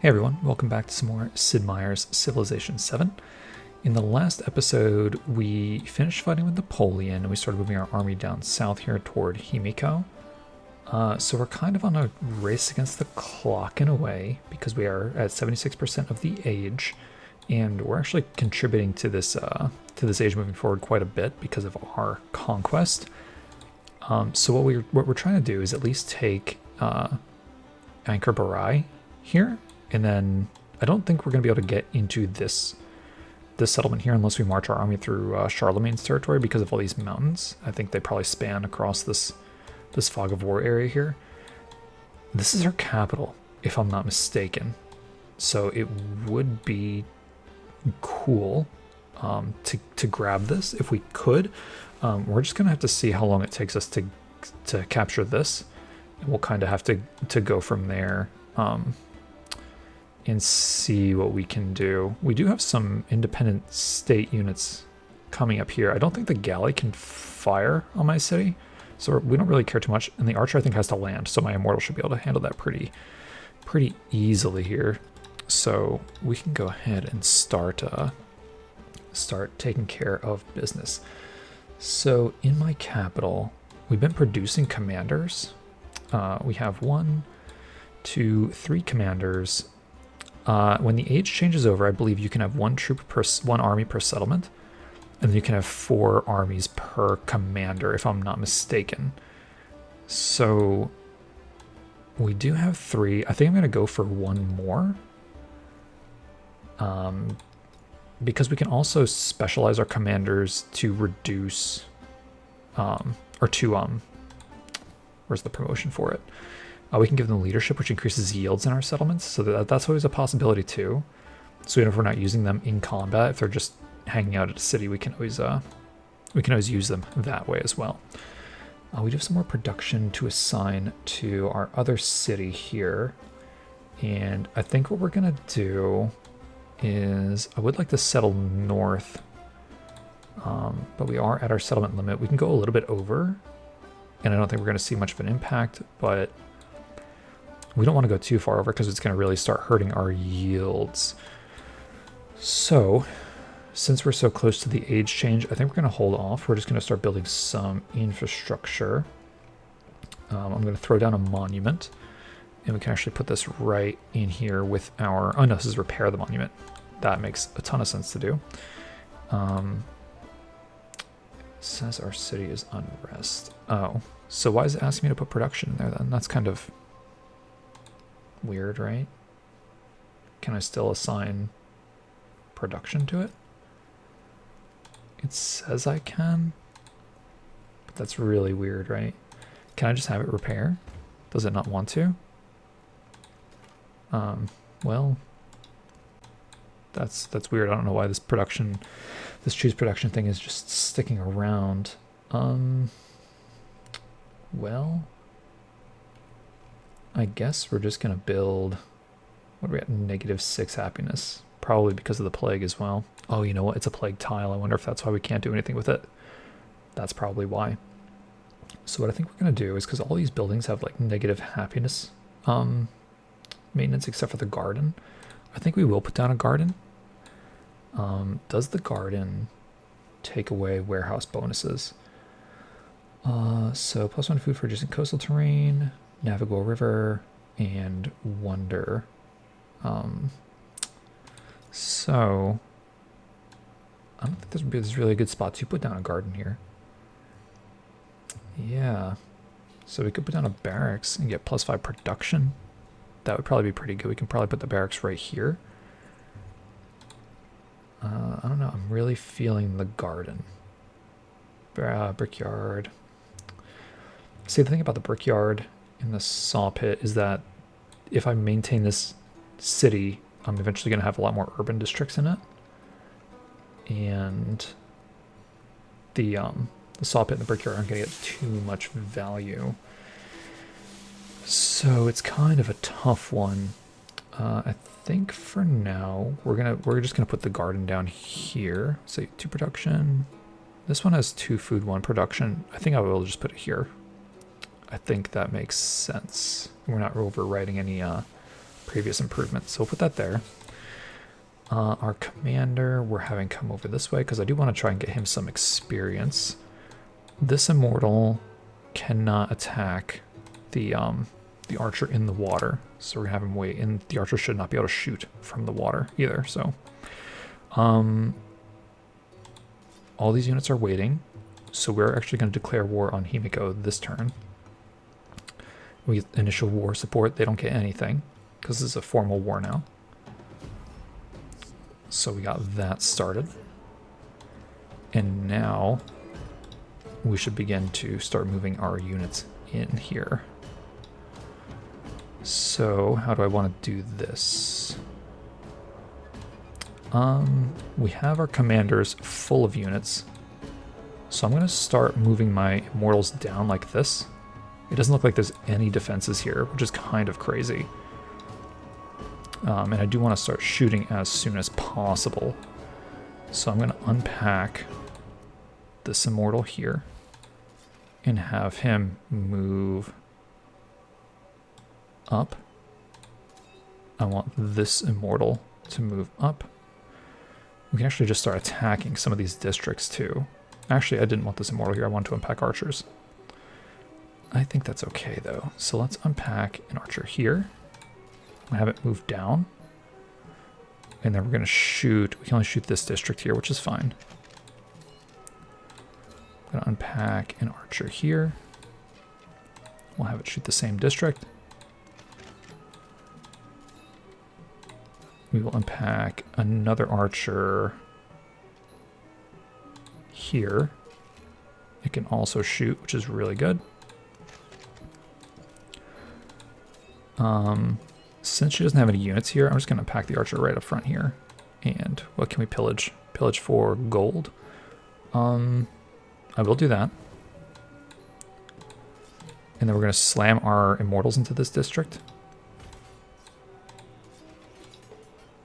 Hey everyone, welcome back to some more Sid Meier's Civilization 7. In the last episode, we finished fighting with Napoleon and we started moving our army down south here toward Himiko. So we're kind of on a race against the clock in a way because we are at 76% of the age, and we're actually contributing to this age moving forward quite a bit because of our conquest. So what we're trying to do is at least take Anchor Barai here. And then I don't think we're going to be able to get into this settlement here unless we march our army through Charlemagne's territory because of all these mountains. I think they probably span across this fog of war area here. This is our capital, if I'm not mistaken. So it would be cool to grab this if we could. We're just going to have to see how long it takes us to capture this. And we'll kind of have to go from there. And see what we can do. We do have some independent state units coming up here. I don't think the galley can fire on my city, so we don't really care too much. And the archer, I think, has to land, so my immortal should be able to handle that pretty easily here. So we can go ahead and start taking care of business. So in my capital, we've been producing commanders. We have 1, 2, 3 commanders. When the age changes over, I believe you can have one army per settlement, and then you can have 4 armies per commander, if I'm not mistaken. So we do have 3. I think I'm going to go for 1 more, because we can also specialize our commanders to reduce, where's the promotion for it? We can give them leadership, which increases yields in our settlements, so that's always a possibility too. So even if we're not using them in combat, if they're just hanging out at a city, we can always use them that way as well. We do have some more production to assign to our other city here, and I think what we're gonna do is I would like to settle north, but we are at our settlement limit. We can go a little bit over, and I don't think we're gonna see much of an impact, but we don't want to go too far over because it's going to really start hurting our yields. So, since we're so close to the age change, I think we're going to hold off. We're just going to start building some infrastructure. I'm going to throw down a monument, and we can actually put this right in here with our... Oh no, this is repair the monument. That makes a ton of sense to do. Says our city is unrest. Oh, so why is it asking me to put production in there then? That's kind of weird, right? Can I still assign production to it? It says I can, but that's really weird, right? Can I just have it repair? Does it not want to? Well, that's weird. I don't know why this choose production thing is just sticking around. Well, I guess we're just going to build, what are we at, -6 happiness, probably because of the plague as well. Oh, you know what, it's a plague tile. I wonder if that's why we can't do anything with it. That's probably why. So what I think we're going to do is, because all these buildings have like negative happiness maintenance except for the garden, I think we will put down a garden. Does the garden take away warehouse bonuses? So +1 food for adjacent coastal terrain, navigable river, and wonder. So I don't think this would be this really good spot to put down a garden here. Yeah, so we could put down a barracks and get +5 production. That would probably be pretty good. We can probably put the barracks right here. I don't know, I'm really feeling the garden. Brickyard. See, the thing about the brickyard in the saw pit is that if I maintain this city, I'm eventually going to have a lot more urban districts in it, and the saw pit and the brickyard aren't going to get too much value. So it's kind of a tough one. I think for now we're just gonna put the garden down here. Say 2 production. This one has 2 food, 1 production. I think I will just put it here. I think that makes sense. We're not overwriting any previous improvement. So we'll put that there. Our commander, we're having come over this way because I do want to try and get him some experience. This immortal cannot attack the archer in the water, so we're gonna have him wait, and the archer should not be able to shoot from the water either. So all these units are waiting, so we're actually going to declare war on Himiko this turn. We get initial war support. They don't get anything because this is a formal war now. So we got that started. And now we should begin to start moving our units in here. So how do I want to do this? We have our commanders full of units. So I'm going to start moving my immortals down like this. It doesn't look like there's any defenses here, which is kind of crazy. And I do want to start shooting as soon as possible. So I'm going to unpack this immortal here and have him move up. I want this immortal to move up. We can actually just start attacking some of these districts too. Actually, I didn't want this immortal here. I wanted to unpack archers. I think that's okay though. So let's unpack an archer here. I'm gonna have it move down. And then we're gonna shoot, we can only shoot this district here, which is fine. I'm gonna unpack an archer here. We'll have it shoot the same district. We will unpack another archer here. It can also shoot, which is really good. Since she doesn't have any units here, I'm just going to pack the archer right up front here. And what can we pillage? Pillage for gold. I will do that. And then we're going to slam our immortals into this district.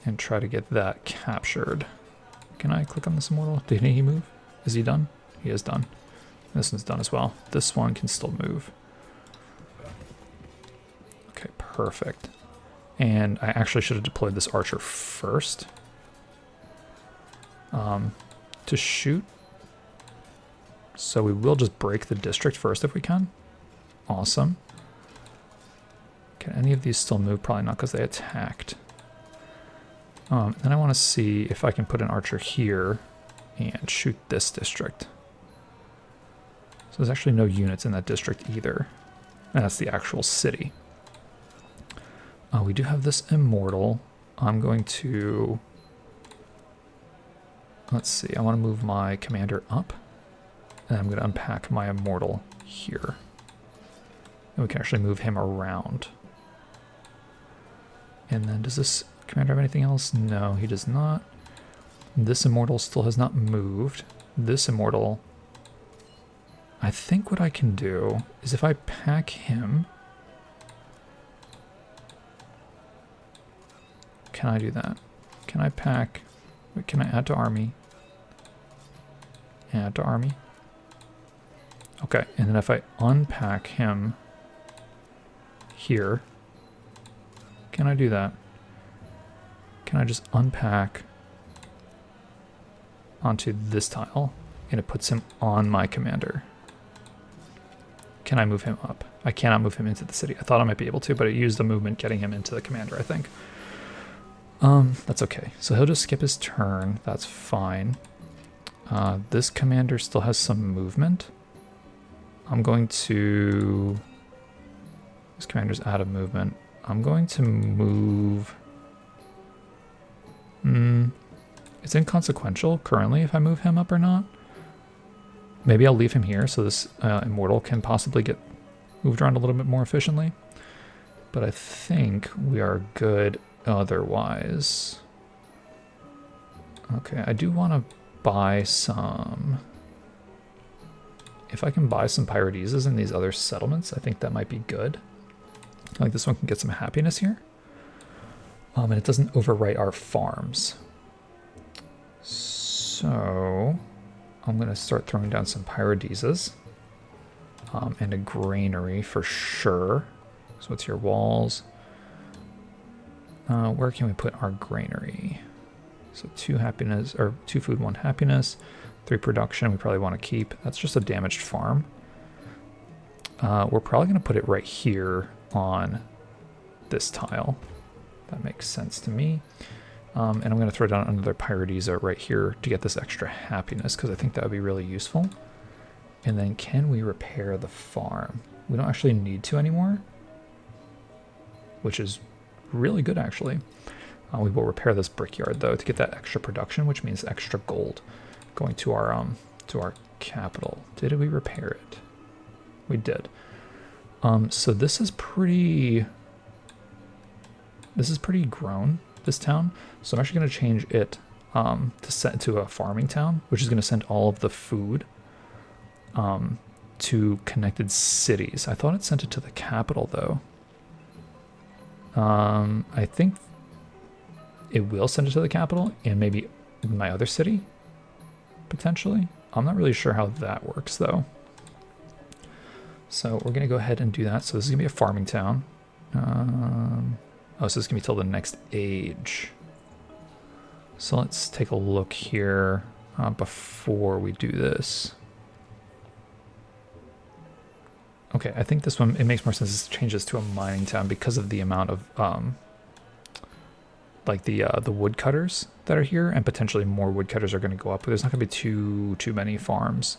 And try to get that captured. Can I click on this immortal? Did he move? Is he done? He is done. This one's done as well. This one can still move. Okay, perfect. And I actually should have deployed this archer first. To shoot. So we will just break the district first if we can. Awesome. Can any of these still move? Probably not because they attacked. Then I want to see if I can put an archer here and shoot this district. So there's actually no units in that district either. And that's the actual city. We do have this immortal. I'm going to... Let's see, I want to move my commander up. And I'm going to unpack my immortal here. And we can actually move him around. And then does this commander have anything else? No, he does not. This immortal still has not moved. This immortal... I think what I can do is if I pack him... Can I do that? Can I pack... Wait, can I add to army? Add to army. Okay, and then if I unpack him here, can I do that? Can I just unpack onto this tile and it puts him on my commander? Can I move him up? I cannot move him into the city. I thought I might be able to, but it used the movement getting him into the commander, I think. That's okay. So he'll just skip his turn. That's fine. This commander still has some movement. I'm going to... This commander's out of movement. I'm going to move... It's inconsequential currently if I move him up or not. Maybe I'll leave him here so this immortal can possibly get moved around a little bit more efficiently. But I think we are good otherwise. Okay, I do want to buy some... If I can buy some Pyrrhodeses in these other settlements, I think that might be good. I think this one can get some happiness here. And it doesn't overwrite our farms. So I'm going to start throwing down some Pyrrhodeses. And a granary for sure. So it's your walls. Where can we put our granary? So 2 happiness, or 2 food, 1 happiness, 3 production. We probably want to keep. That's just a damaged farm. We're probably going to put it right here on this tile. That makes sense to me. And I'm going to throw down another Pyrotiza right here to get this extra happiness, because I think that would be really useful. And then can we repair the farm? We don't actually need to anymore, which is really good actually. We will repair this brickyard though to get that extra production, which means extra gold going to our capital. Did we repair it? We did. So this is pretty grown, this town. So I'm actually going to change it to set to a farming town, which is going to send all of the food to connected cities. I thought it sent it to the capital though. I think it will send it to the capital and maybe my other city, potentially. I'm not really sure how that works though. So we're gonna go ahead and do that. So this is gonna be a farming town. Oh, so this is gonna be till the next age. So let's take a look here before we do this. Okay, I think this one, it makes more sense to change this to a mining town because of the amount of like the woodcutters that are here, and potentially more woodcutters are going to go up, but there's not going to be too many farms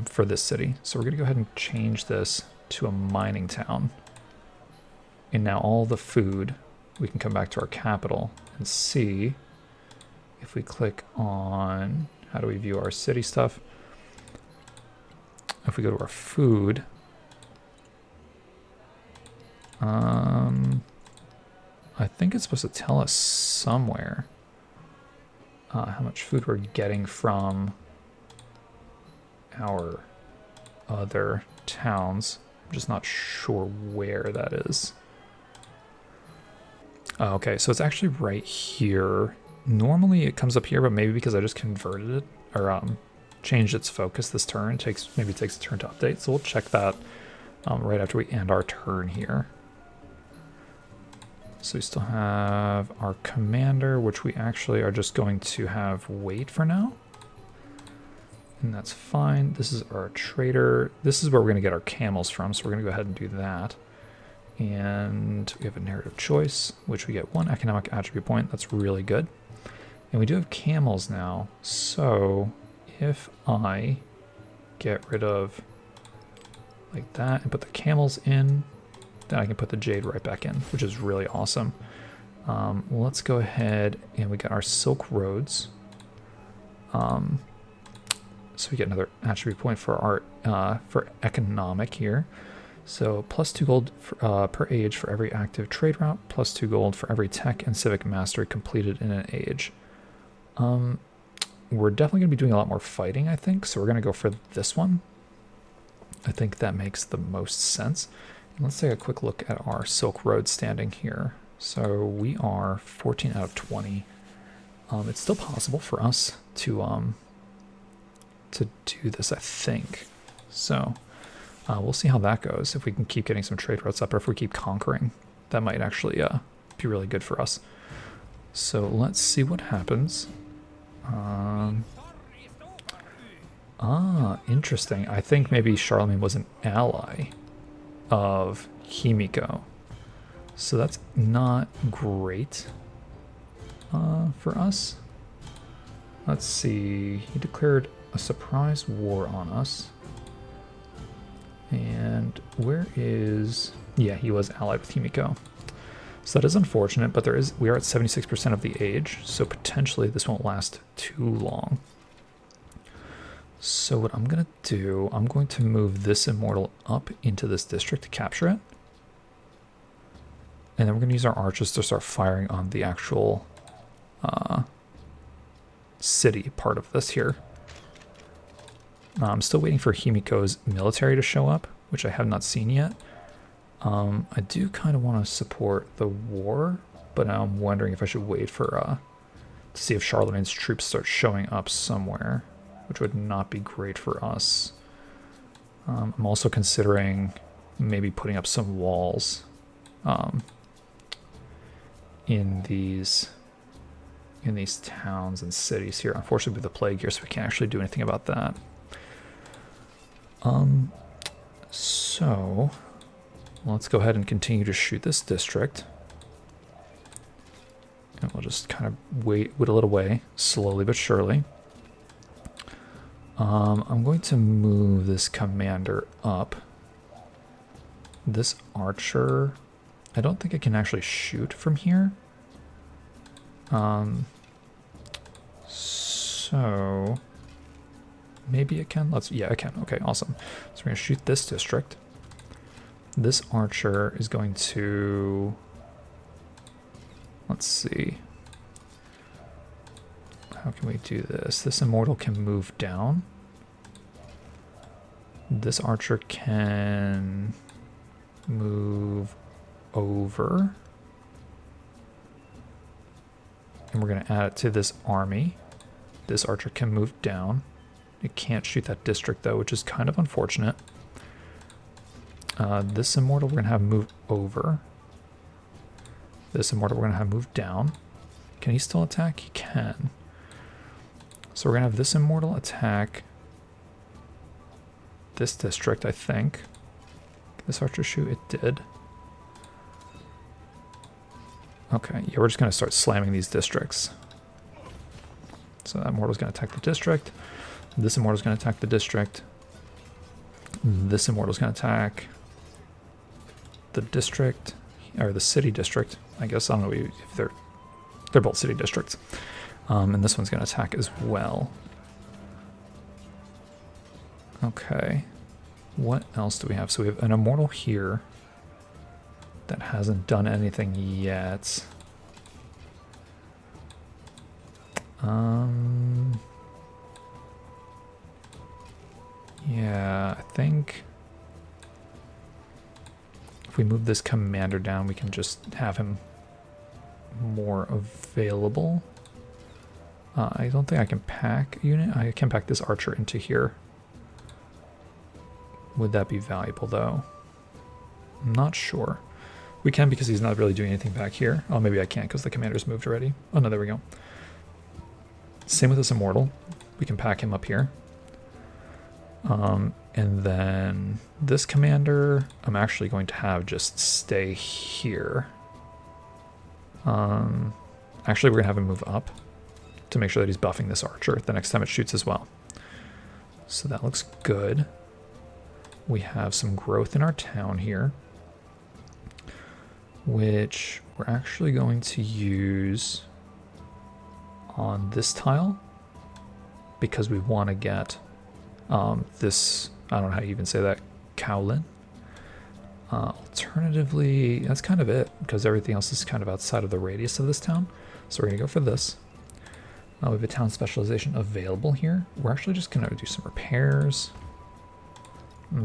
for this city. So we're going to go ahead and change this to a mining town. And now all the food, we can come back to our capital and see if we click on, how do we view our city stuff? If we go to our food, I think it's supposed to tell us somewhere how much food we're getting from our other towns. I'm just not sure where that is. Okay, so it's actually right here. Normally it comes up here, but maybe because I just converted it or changed its focus this turn, maybe it takes a turn to update. So we'll check that right after we end our turn here. So we still have our commander, which we actually are just going to have wait for now. And that's fine. This is our trader. This is where we're going to get our camels from, so we're going to go ahead and do that. And we have a narrative choice, which we get 1 economic attribute point. That's really good. And we do have camels now, so if I get rid of like that and put the camels in, then I can put the jade right back in, which is really awesome. Let's go ahead and we got our silk roads. So we get another attribute point for our for economic here. So plus 2 gold per age for every active trade route, plus 2 gold for every tech and civic mastery completed in an age. We're definitely going to be doing a lot more fighting, I think, so we're going to go for this one. I think that makes the most sense. And let's take a quick look at our Silk Road standing here. So we are 14 out of 20. It's still possible for us to do this, I think. So we'll see how that goes. If we can keep getting some trade routes up, or if we keep conquering, that might actually be really good for us. So let's see what happens. Interesting. I think maybe Charlemagne was an ally of Himiko. So that's not great for us. Let's see. He declared a surprise war on us. And where is... Yeah, he was allied with Himiko. So that is unfortunate, but we are at 76% of the age, so potentially this won't last too long. So what I'm going to do, I'm going to move this immortal up into this district to capture it. And then we're going to use our archers to start firing on the actual city part of this here. I'm still waiting for Himiko's military to show up, which I have not seen yet. I do kind of want to support the war, but I'm wondering if I should wait for to see if Charlemagne's troops start showing up somewhere, which would not be great for us. I'm also considering maybe putting up some walls in these towns and cities here. Unfortunately, with the plague here, so we can't actually do anything about that. So let's go ahead and continue to shoot this district. And we'll just kind of whittle it away, slowly but surely. I'm going to move this commander up. This archer, I don't think I can actually shoot from here. So maybe it can. Yeah, I can. Okay, awesome. So we're gonna shoot this district. This archer is going to, let's see. How can we do this? This immortal can move down. This archer can move over. And we're going to add it to this army. This archer can move down. It can't shoot that district though, which is kind of unfortunate. This immortal we're going to have move over. This immortal we're going to have move down. Can he still attack? He can. So we're going to have this immortal attack this district, I think. Can this archer shoot? It did. Okay, yeah, we're just going to start slamming these districts. So that immortal's going to attack the district. This immortal's going to attack the district. This immortal's going to attack the district, or the city district. I guess, I don't know if they're both city districts. And this one's going to attack as well. Okay. What else do we have? So we have an immortal here that hasn't done anything yet. Yeah, I think if we move this commander down, we can just have him more available. I don't think I can pack a unit. I can pack this archer into here. Would that be valuable though? I'm not sure. We can because he's not really doing anything back here. Oh, maybe I can't because the commander's moved already. Oh no, there we go. Same with this immortal. We can pack him up here. And then this commander, I'm actually going to have just stay here. Actually, we're going to have him move up to make sure that he's buffing this archer the next time it shoots as well. So that looks good. We have some growth in our town here, which we're actually going to use on this tile because we want to get this, I don't know how you even say that, Cowlin. Alternatively, that's kind of it because everything else is kind of outside of the radius of this town. So we're going to go for this. We have a town specialization available here. We're actually just going to do some repairs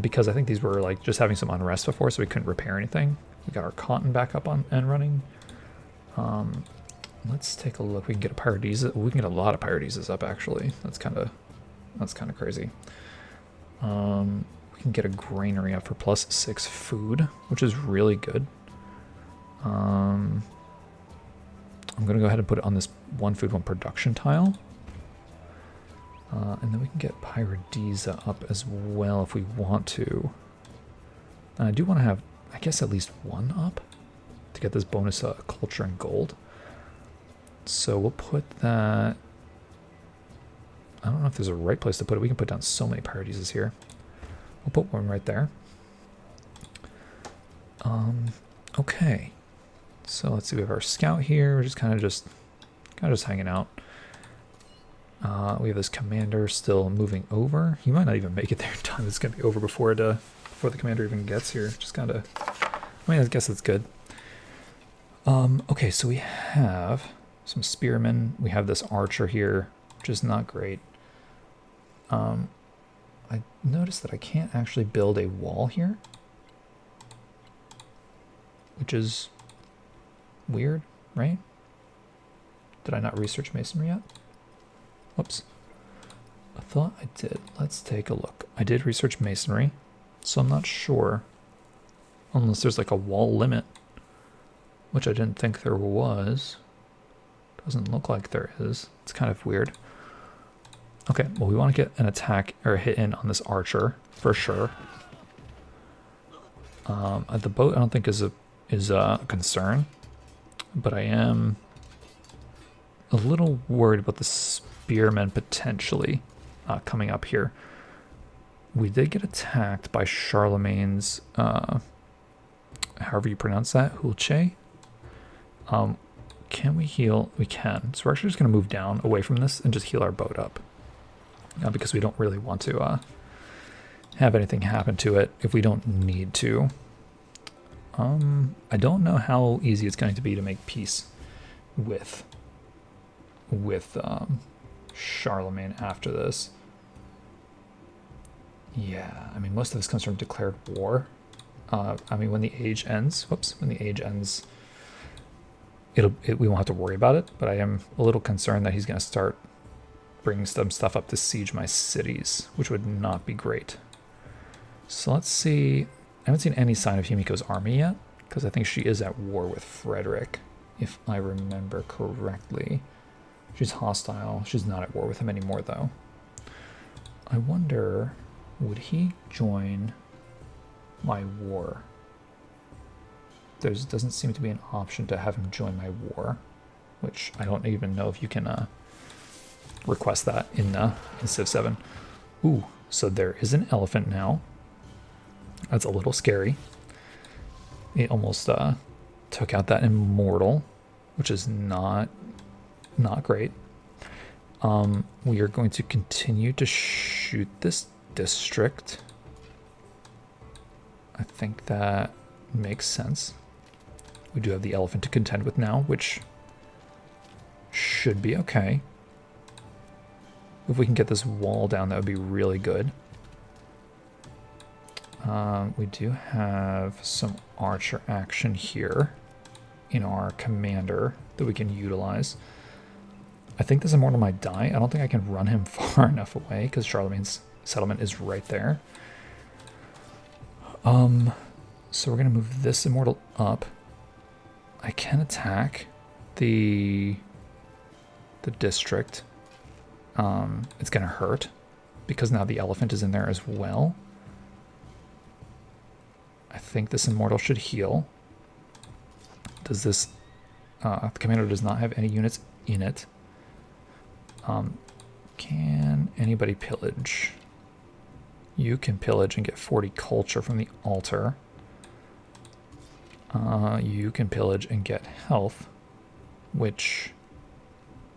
because I think these were like just having some unrest before, so we couldn't repair anything. We got our cotton back up on and running. Let's take a look. We can get a Paradisa. We can get a lot of Paradisas up actually. That's kind of crazy. We can get a granary up for +6 food, which is really good. I'm gonna go ahead and put it on this 1 food 1 production tile. And then we can get Paradisa up as well if we want to. And I do want to have, I guess, at least 1 up to get this bonus culture and gold. So we'll put that, I don't know if there's a right place to put it. We can put down so many Paradisas here. We'll put 1 right there. Okay. So let's see, we have our scout here. We're just kind of just hanging out. We have this commander still moving over. He might not even make it there in time. It's gonna be over before the commander even gets here. Just kind of, I mean, I guess that's good. Okay, so we have some spearmen. We have this archer here, which is not great. I noticed that I can't actually build a wall here, which is weird, right? Did I not research masonry yet? Whoops. I thought I did. Let's take a look. I did research masonry, so I'm not sure. Unless there's like a wall limit. which I didn't think there was. Doesn't look like there is. It's kind of weird. Okay, well, we want to get an attack or a hit in on this archer for sure. The boat I don't think is a concern, but I am a little worried about the spearmen potentially coming up here. We did get attacked by Charlemagne's, however you pronounce that, Hulche. Can we heal? We can. So we're actually just going to move down away from this and just heal our boat up. Because we don't really want to have anything happen to it if we don't need to. I don't know how easy it's going to be to make peace with Charlemagne after this. Yeah, I mean, most of this comes from declared war. I mean, when the age ends, when the age ends, we won't have to worry about it, but I am a little concerned that he's going to start bringing some stuff up to siege my cities, which would not be great. So let's see. I haven't seen any sign of Himiko's army yet, because I think she is at war with Frederick, if I remember correctly. She's hostile. She's not at war with him anymore, though. I wonder, would he join my war? There doesn't seem to be an option to have him join my war, which I don't even know if you can request that in Civ 7. Ooh, so there is an elephant now. That's a little scary. It almost took out that immortal, which is not great. We are going to continue to shoot this district. I think that makes sense. We do have the elephant to contend with now, which should be okay. If we can get this wall down, that would be really good. We do have some archer action here in our commander that we can utilize. I think this immortal might die. I don't think I can run him far enough away because Charlemagne's settlement is right there. So we're going to move this immortal up. I can attack the district. It's going to hurt because now the elephant is in there as well. I think this immortal should heal. Does this... the commander does not have any units in it. Can anybody pillage? You can pillage and get 40 culture from the altar. You can pillage and get health, which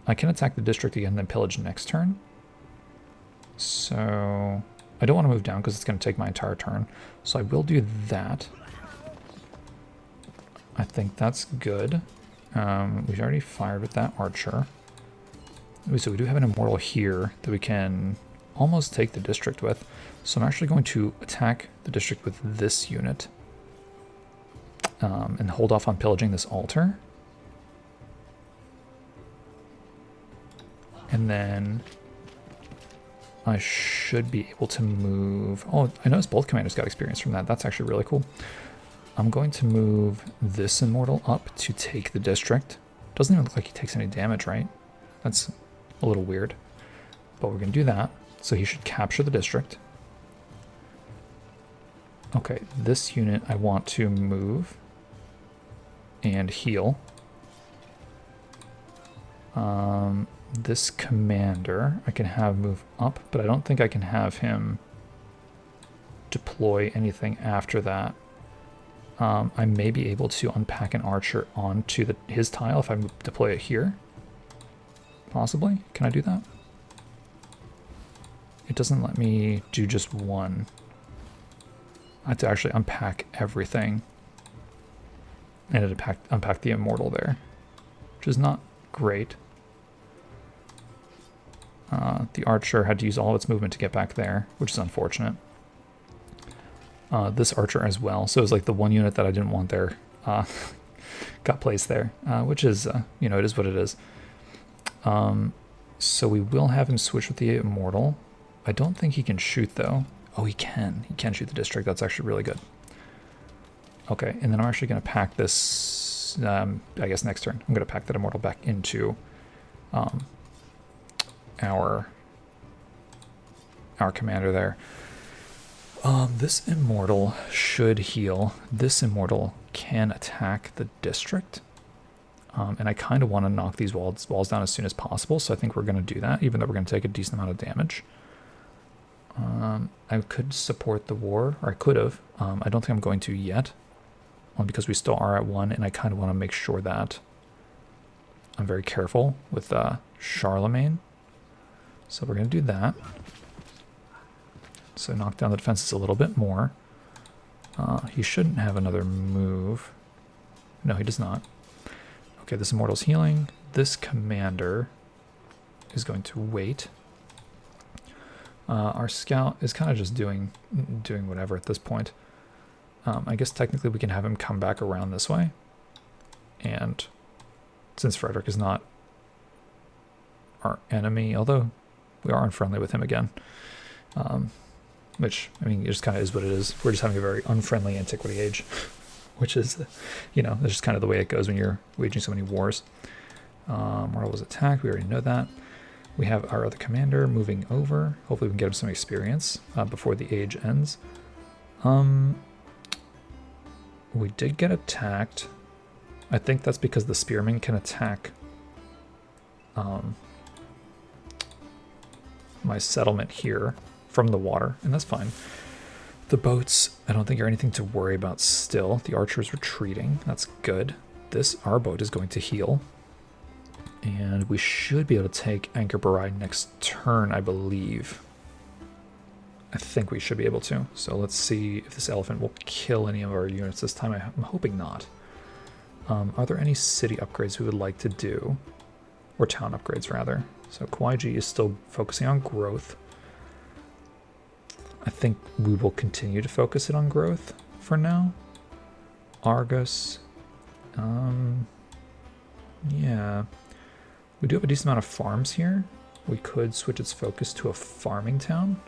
I can attack the district again and then pillage next turn. So I don't want to move down because it's going to take my entire turn. So I will do that. I think that's good. We've already fired with that archer. So we do have an immortal here that we can almost take the district with. So I'm actually going to attack the district with this unit. And hold off on pillaging this altar. And then I should be able to move... Oh, I noticed both commanders got experience from that. That's actually really cool. I'm going to move this immortal up to take the district. Doesn't even look like he takes any damage, right? That's a little weird. But we're going to do that. So he should capture the district. Okay, this unit I want to move and heal. This commander I can have move up, but I don't think I can have him deploy anything after that. I may be able to unpack an archer onto his tile if I deploy it here. Possibly. Can I do that? It doesn't let me do just one. I have to actually unpack everything. And it unpack the immortal there, which is not great. The archer had to use all of its movement to get back there, which is unfortunate. This archer as well. So it was like the one unit that I didn't want there got placed there, which is, you know, it is what it is. So we will have him switch with the immortal. I don't think he can shoot, though. Oh, he can. He can shoot the district. That's actually really good. Okay, and then I'm actually going to pack this I guess next turn. I'm going to pack that immortal back into our commander there. This immortal should heal. This immortal can attack the district. And I kind of want to knock these walls down as soon as possible, so I think we're going to do that, even though we're going to take a decent amount of damage. I could support the war, or I could have. I don't think I'm going to yet, because we still are at 1, and I kind of want to make sure that I'm very careful with Charlemagne. So we're going to do that. So knock down the defenses a little bit more. He shouldn't have another move. No, he does not. Okay, this immortal's healing. This commander is going to wait. Our scout is kind of just doing whatever at this point. I guess technically we can have him come back around this way. And since Frederick is not our enemy, although we are unfriendly with him again, which, I mean, it just kind of is what it is. We're just having a very unfriendly antiquity age, which is, you know, that's just kind of the way it goes when you're waging so many wars. Mortal was attacked. We already know that. We have our other commander moving over. Hopefully we can get him some experience before the age ends. We did get attacked. I think that's because the spearmen can attack my settlement here from the water, and that's fine. The boats, I don't think are anything to worry about still. The archer's retreating. That's good. Our boat is going to heal. And we should be able to take Anchor Barai next turn, I believe. I think we should be able to. So let's see if this elephant will kill any of our units this time. I'm hoping not. Are there any city upgrades we would like to do? Or town upgrades, rather. So Kawaiji is still focusing on growth. I think we will continue to focus it on growth for now. Argus. Yeah. We do have a decent amount of farms here. We could switch its focus to a farming town.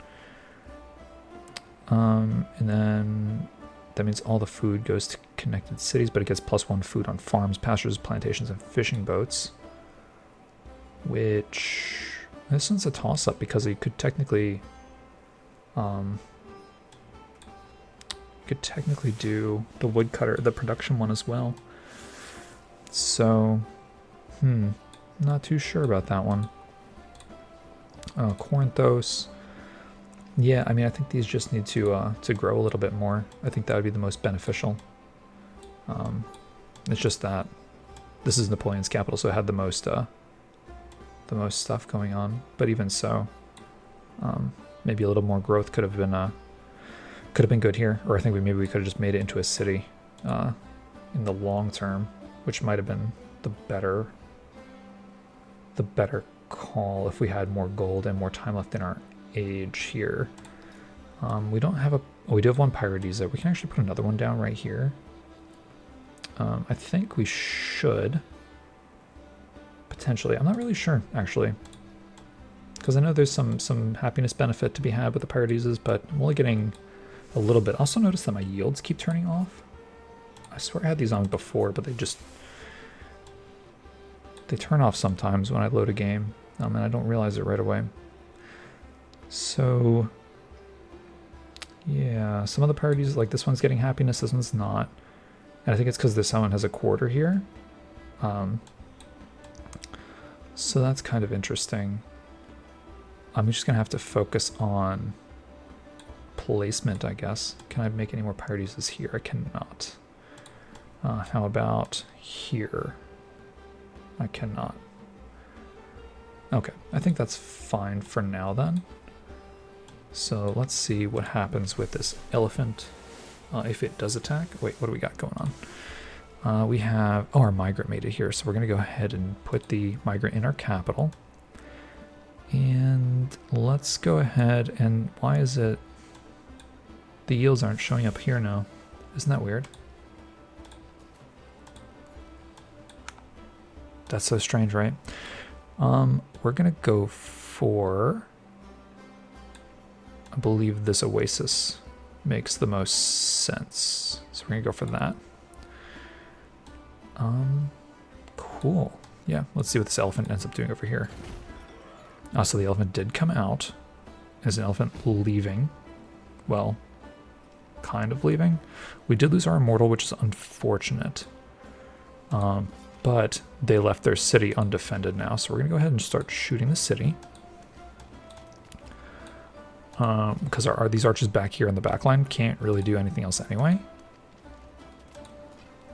And then that means all the food goes to connected cities, but it gets +1 food on farms, pastures, plantations, and fishing boats. Which, this one's a toss-up because you could technically do the woodcutter, the production one as well. So, not too sure about that one. Corinthos. Yeah, I mean, I think these just need to grow a little bit more. I think that would be the most beneficial. It's just that this is Napoleon's capital, so it had the most stuff going on. But even so, maybe a little more growth could have been good here. Or I think maybe we could have just made it into a city in the long term, which might have been the better call if we had more gold and more time left in our age here. We don't have we do have one Paradisa. We can actually put another one down right here. I think we should potentially. I'm not really sure actually, because I know there's some happiness benefit to be had with the Paradisas, but I'm only getting a little bit. Also notice that my yields keep turning off. I swear I had these on before, but they turn off sometimes when I load a game, and I don't realize it right away. So, yeah, some of the parties, like this one's getting happiness, this one's not. And I think it's because this one has a quarter here. So that's kind of interesting. I'm just going to have to focus on placement, I guess. Can I make any more parties here? I cannot. How about here? I cannot. Okay, I think that's fine for now then. So let's see what happens with this elephant if it does attack. Wait, what do we got going on? We have, our migrant made it here, so we're going to go ahead and put the migrant in our capital. And let's go ahead and, why is it, the yields aren't showing up here now? Isn't that weird? That's so strange, right? We're going to go for, I believe this oasis makes the most sense. So we're going to go for that. Cool. Yeah, let's see what this elephant ends up doing over here. So the elephant did come out. Is an elephant leaving? Well, kind of leaving. We did lose our immortal, which is unfortunate. But they left their city undefended now, so we're going to go ahead and start shooting the city. Because these archers back here in the back line can't really do anything else anyway.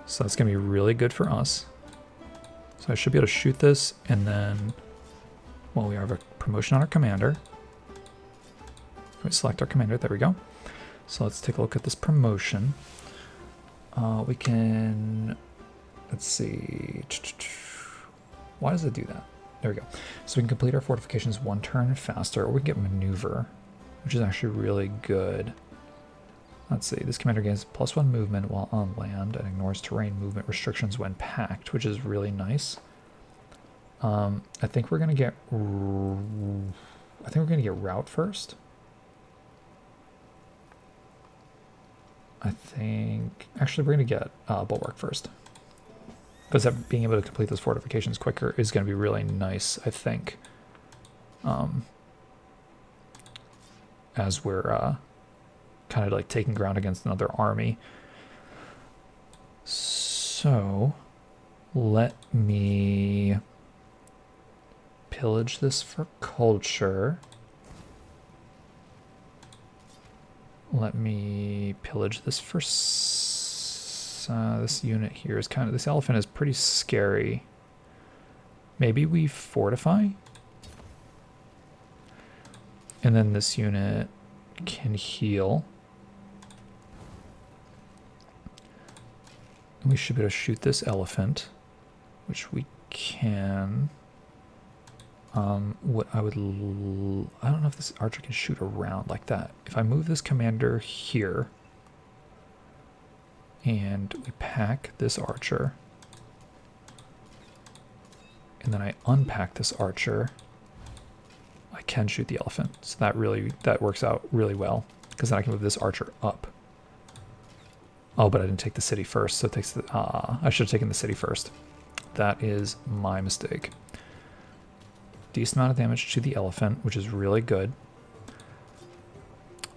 So that's going to be really good for us. So I should be able to shoot this, and then, well, we have a promotion on our commander. We select our commander, there we go. So let's take a look at this promotion. We can, let's see, why does it do that? There we go. So we can complete our fortifications 1 turn faster, or we can get maneuver, which is actually really good. Let's see, this commander gains +1 movement while on land and ignores terrain movement restrictions when packed, which is really nice. I think we're gonna get route first. I think actually we're gonna get bulwark first, because being able to complete those fortifications quicker is gonna be really nice, I think. As we're kind of like taking ground against another army. So let me pillage this for culture. Let me pillage this for this unit here is kind of, this elephant is pretty scary. Maybe we fortify? And then this unit can heal. And we should be able to shoot this elephant, which we can. What I don't know if this archer can shoot around like that. If I move this commander here, and we pack this archer, and then I unpack this archer, I can shoot the elephant. So that works out really well, because then I can move this archer up. Oh, but I didn't take the city first, so it takes the, I should have taken the city first. That is my mistake. Decent amount of damage to the elephant, which is really good.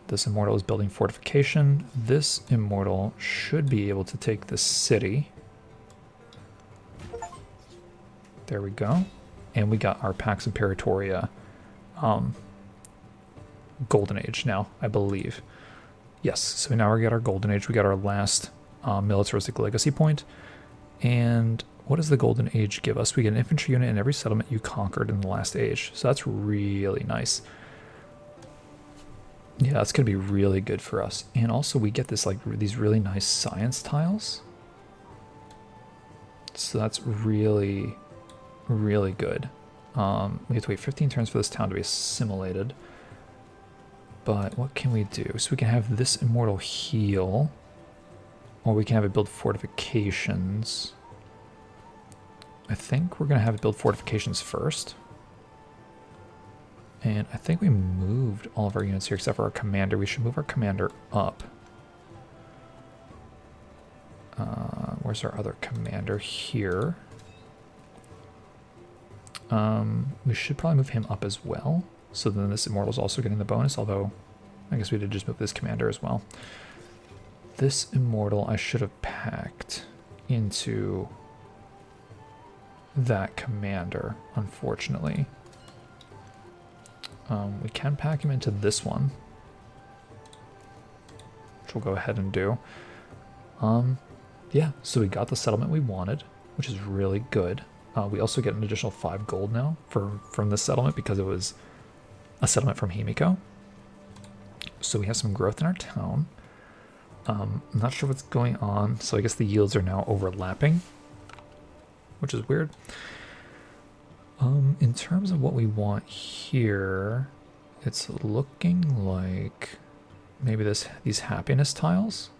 This immortal is building fortification. This immortal should be able to take the city. There we go. And we got our Pax Imperatoria Golden Age now, I believe. Yes, so now we got our Golden Age. We got our last militaristic legacy point. And what does the Golden Age give us? We get an infantry unit in every settlement you conquered in the last age. So that's really nice. Yeah, that's going to be really good for us. And also we get this, like, these really nice science tiles. So that's really, really good. We have to wait 15 turns for this town to be assimilated. But what can we do? So we can have this immortal heal, or we can have it build fortifications. I think we're going to have it build fortifications first. And I think we moved all of our units here except for our commander. We should move our commander up. Where's our other commander? Here. We should probably move him up as well. So then this immortal's also getting the bonus, although I guess we did just move this commander as well. This immortal I should have packed into that commander, unfortunately. We can pack him into this one, which we'll go ahead and do. Yeah, so we got the settlement we wanted, which is really good. We also get an additional 5 gold now from this settlement because it was a settlement from Himiko. So we have some growth in our town. I'm not sure what's going on, so I guess the yields are now overlapping, which is weird. In terms of what we want here, it's looking like maybe these happiness tiles,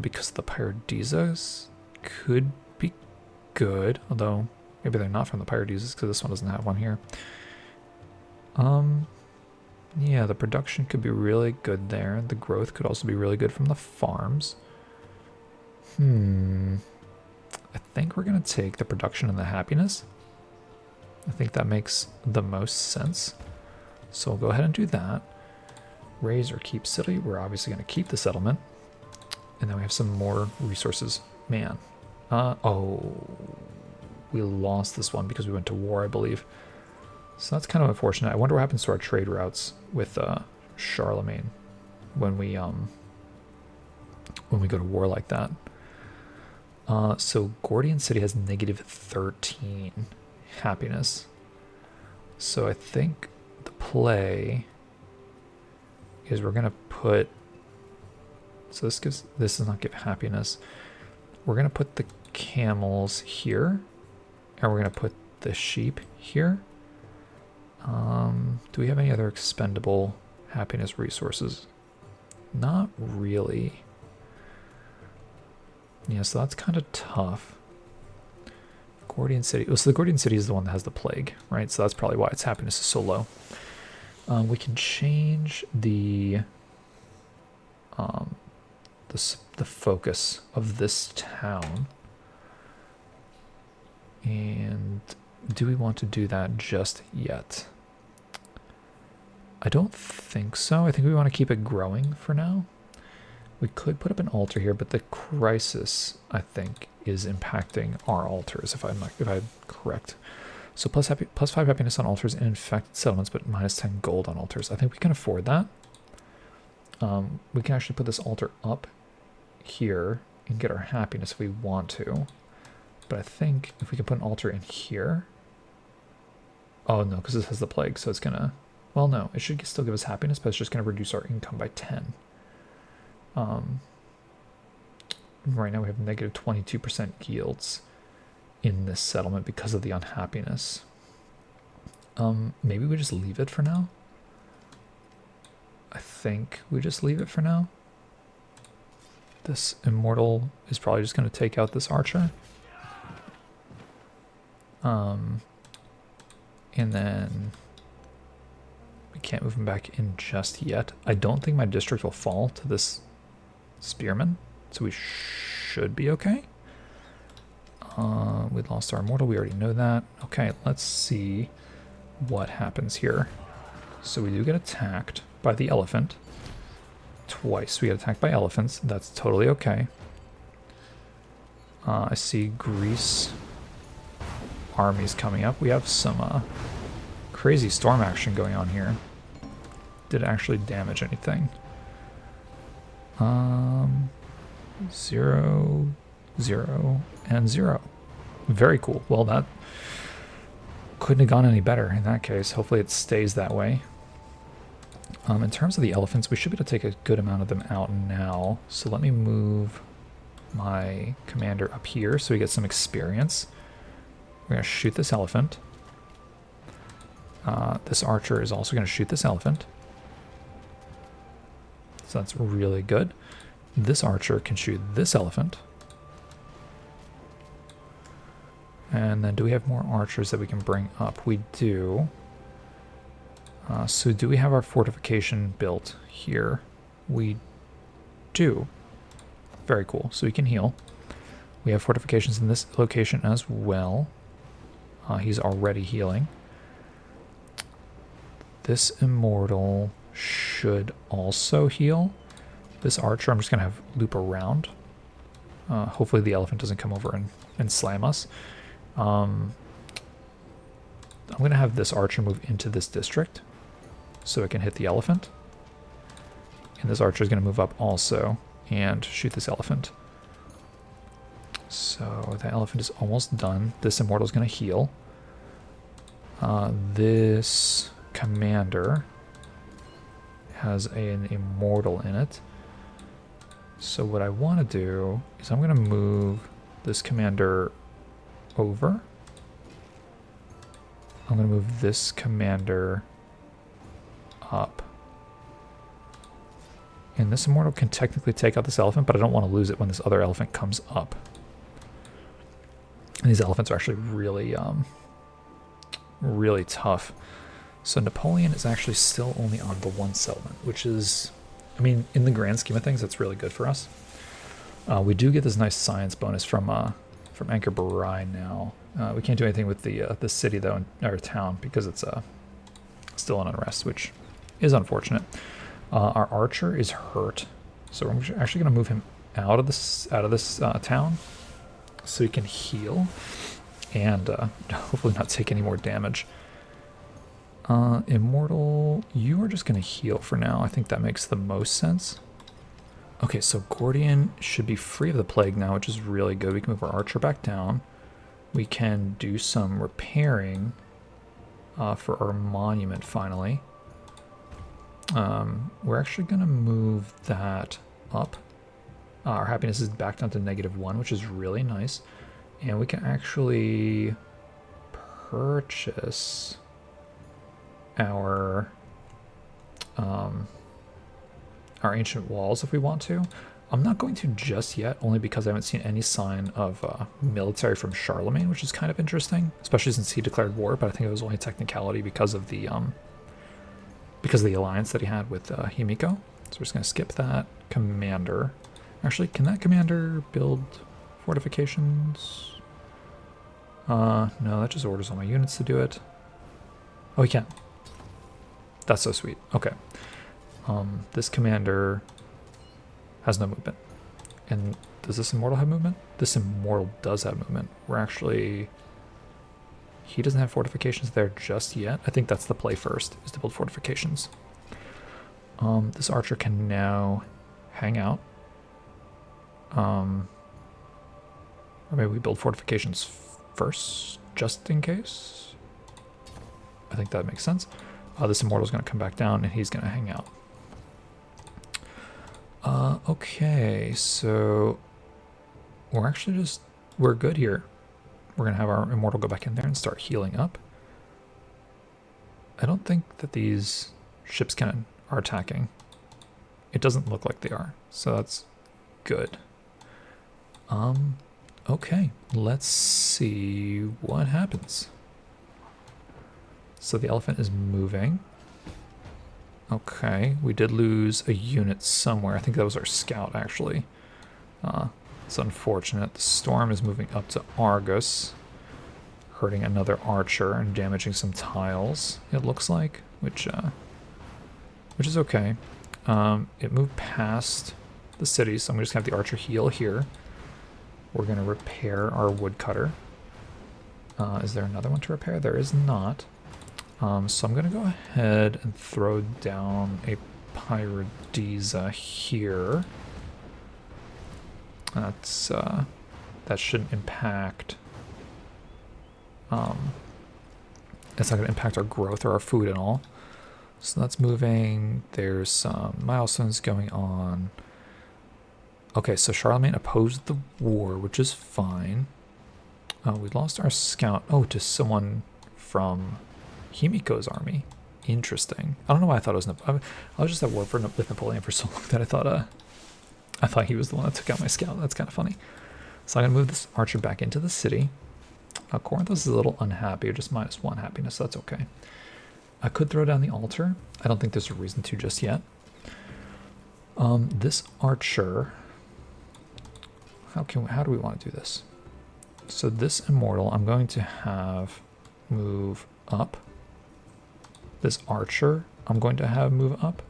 because the Paradisas could be good, although maybe they're not from the Paradisas because this one doesn't have one here. Yeah, the production could be really good there. The growth could also be really good from the farms. I think we're going to take the production and the happiness. I think that makes the most sense. So we'll go ahead and do that. Raise or keep city. We're obviously going to keep the settlement. And then we have some more resources. Man. Oh. We lost this one because we went to war, I believe. So that's kind of unfortunate. I wonder what happens to our trade routes with Charlemagne when we go to war like that. So Gordian City has negative 13 happiness. So I think the play is we're gonna put, so this does not give happiness. We're gonna put the camels here, and we're gonna put the sheep here. Do we have any other expendable happiness resources? Not really. Yeah, so that's kind of tough. Gordian City. Oh, so the Gordian City is the one that has the plague, right? So that's probably why its happiness is so low. We can change the focus of this town. And do we want to do that just yet? I don't think so. I think we want to keep it growing for now. We could put up an altar here, but the crisis, I think, is impacting our altars, if I'm correct. So plus 5 happiness on altars and infected settlements, but minus 10 gold on altars. I think we can afford that. We can actually put this altar up here and get our happiness if we want to. But I think if we can put an altar in here. Oh no, because this has the plague, so it's gonna. Well, no, it should still give us happiness, but it's just gonna reduce our income by 10. Right now we have negative 22% yields in this settlement because of the unhappiness. Maybe we just leave it for now. I think we just leave it for now. This immortal is probably just going to take out this archer. And then we can't move him back in just yet. I don't think my district will fall to this spearman, so we should be okay. We lost our immortal, we already know that. Okay, let's see what happens here. So we do get attacked by the elephant. Twice we get attacked by elephants. That's totally okay. I see Greece armies coming up. We have some crazy storm action going on here. Did it actually damage anything? 0, 0, and 0. Very cool. Well, that couldn't have gone any better in that case. Hopefully it stays that way. In terms of the elephants, we should be able to take a good amount of them out now. So let me move my commander up here so we get some experience. We're going to shoot this elephant. This archer is also going to shoot this elephant. So that's really good. This archer can shoot this elephant. And then do we have more archers that we can bring up? We do. So do we have our fortification built here? We do. Very cool. So we can heal. We have fortifications in this location as well. He's already healing. This immortal should also heal. This archer, I'm just going to have loop around. Hopefully the elephant doesn't come over and slam us. I'm going to have this archer move into this district so it can hit the elephant. And this archer is going to move up also and shoot this elephant. So the elephant is almost done. This immortal is going to heal. This commander has an immortal in it. So what I want to do is I'm going to move this commander over. I'm going to move this commander up. And this immortal can technically take out this elephant, but I don't want to lose it when this other elephant comes up. And these elephants are actually really, really tough. So Napoleon is actually still only on the one settlement, which is, I mean, in the grand scheme of things, that's really good for us. We do get this nice science bonus from from Anchor Barai now. We can't do anything with the city though, or town, because it's still in unrest, which is unfortunate. Our archer is hurt, so we're actually going to move him out of this town so he can heal and hopefully not take any more damage. Immortal, you are just going to heal for now. I think that makes the most sense. Okay, so Gordian should be free of the plague now, which is really good. We can move our archer back down. We can do some repairing for our monument finally. We're actually going to move that up. Our happiness is back down to -1, which is really nice. And we can actually purchase our ancient walls if we want to. I'm not going to just yet, only because I haven't seen any sign of military from Charlemagne, which is kind of interesting, especially since he declared war. But I think it was only a technicality because of the alliance that he had with Himiko. So we're just gonna skip that. Commander, actually, can that commander build fortifications? No, that just orders all my units to do it. Oh, he can. That's so sweet. Okay. This commander has no movement. And does this immortal have movement? This immortal does have movement. We're actually... He doesn't have fortifications there just yet. I think that's the play first, is to build fortifications. This archer can now hang out. Or maybe we build fortifications first, just in case. I think that makes sense. This immortal is going to come back down and he's going to hang out. Okay, so we're good here. We're going to have our immortal go back in there and start healing up. I don't think that these ships are attacking. It doesn't look like they are, so that's good. Okay, let's see what happens. So the elephant is moving. Okay, we did lose a unit somewhere. I think that was our scout, actually. It's unfortunate. The storm is moving up to Argus, hurting another archer and damaging some tiles, it looks like, which is okay. It moved past the city, so I'm just going to have the archer heal here. We're going to repair our woodcutter. Is there another one to repair? There is not. So I'm going to go ahead and throw down a Pyrodisa here. That's that shouldn't impact. It's not going to impact our growth or our food at all. So that's moving. There's some milestones going on. Okay, so Charlemagne opposed the war, which is fine. We lost our scout. Oh, to someone from Himiko's army. Interesting. I don't know why I thought it was I was just at war with Napoleon for so long that I thought he was the one that took out my scout. That's kind of funny. So I'm gonna move this archer back into the city. Corinthos is a little unhappy, or just -1 happiness. So that's okay. I could throw down the altar. I don't think there's a reason to just yet. This archer. How do we want to do this? So this immortal, I'm going to have move up. This archer, I'm going to have move up.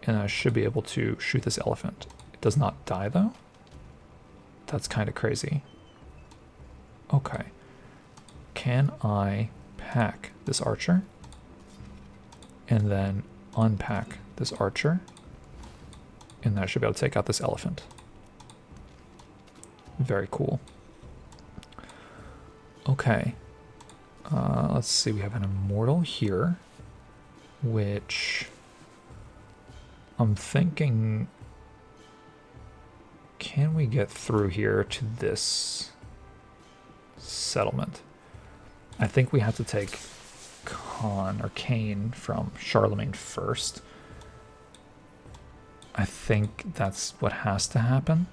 And I should be able to shoot this elephant. It does not die though. That's kind of crazy. Okay. Can I pack this archer? And then unpack this archer? And then I should be able to take out this elephant. Very cool. Okay. Let's see, we have an immortal here, which I'm thinking, can we get through here to this settlement? I think we have to take Cain from Charlemagne first. I think that's what has to happen.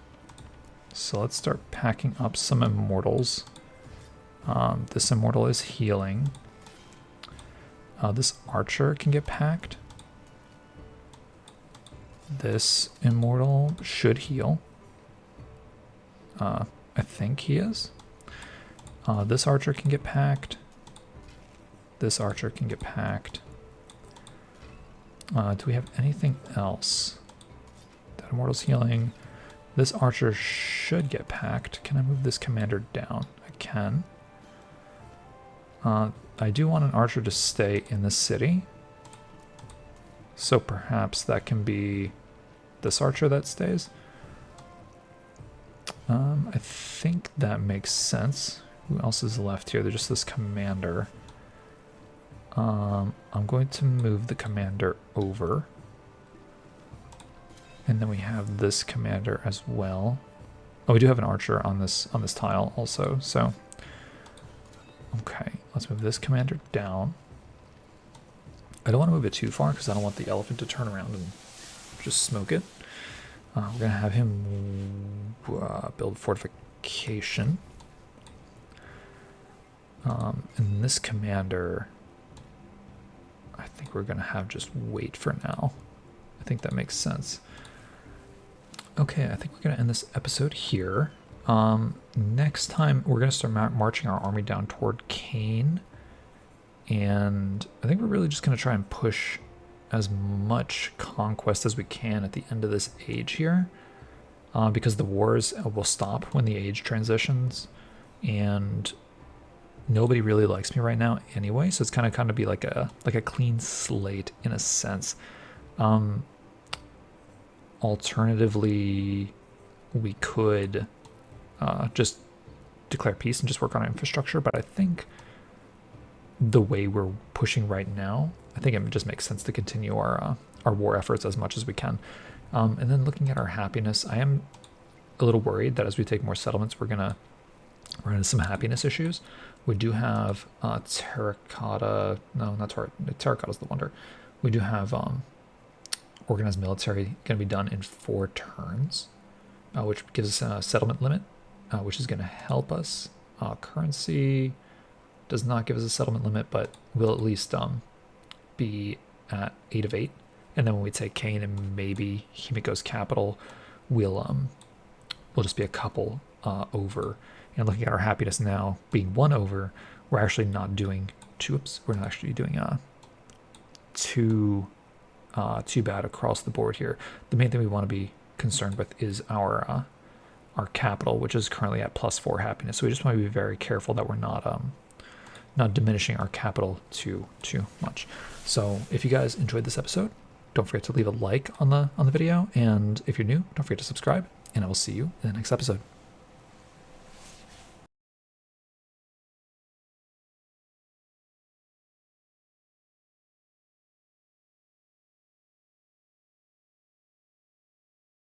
So let's start packing up some immortals. This immortal is healing. This archer can get packed. This immortal should heal. I think he is. This archer can get packed. This archer can get packed. Do we have anything else? Dead Immortal's healing. This archer should get packed. Can I move this commander down? I can. I do want an archer to stay in the city. So perhaps that can be this archer that stays. I think that makes sense. Who else is left here? There's just this commander. I'm going to move the commander over. And then we have this commander as well. Oh, we do have an archer on this tile also, so okay, let's move this commander down. I don't want to move it too far because I don't want the elephant to turn around and just smoke it. We're gonna have him build fortification. And this commander, I think we're gonna have just wait for now. I think that makes sense. Okay, I think we're gonna end this episode here. Next time we're gonna start marching our army down toward Cain, and I think we're really just gonna try and push as much conquest as we can at the end of this age here, because the wars will stop when the age transitions, and nobody really likes me right now anyway, so it's kind of be like a clean slate in a sense. Alternatively, we could just declare peace and just work on our infrastructure, but I think the way we're pushing right now, I think it just makes sense to continue our war efforts as much as we can. And then looking at our happiness, I am a little worried that as we take more settlements, we're gonna run into some happiness issues. We do have terracotta. No, not terracotta's the wonder. We do have organized military going to be done in 4 turns, which gives us a settlement limit, which is going to help us. Currency does not give us a settlement limit, but will at least be at 8 of 8. And then when we take Cain and maybe Himiko's capital, we'll just be a couple over. And looking at our happiness now being 1 over, we're actually not doing we're not actually doing too bad across the board here. The main thing we want to be concerned with is our capital, which is currently at +4 happiness. So we just want to be very careful that we're not diminishing our capital too much. So if you guys enjoyed this episode, don't forget to leave a like on the video, and if you're new, don't forget to subscribe, and I will see you in the next episode.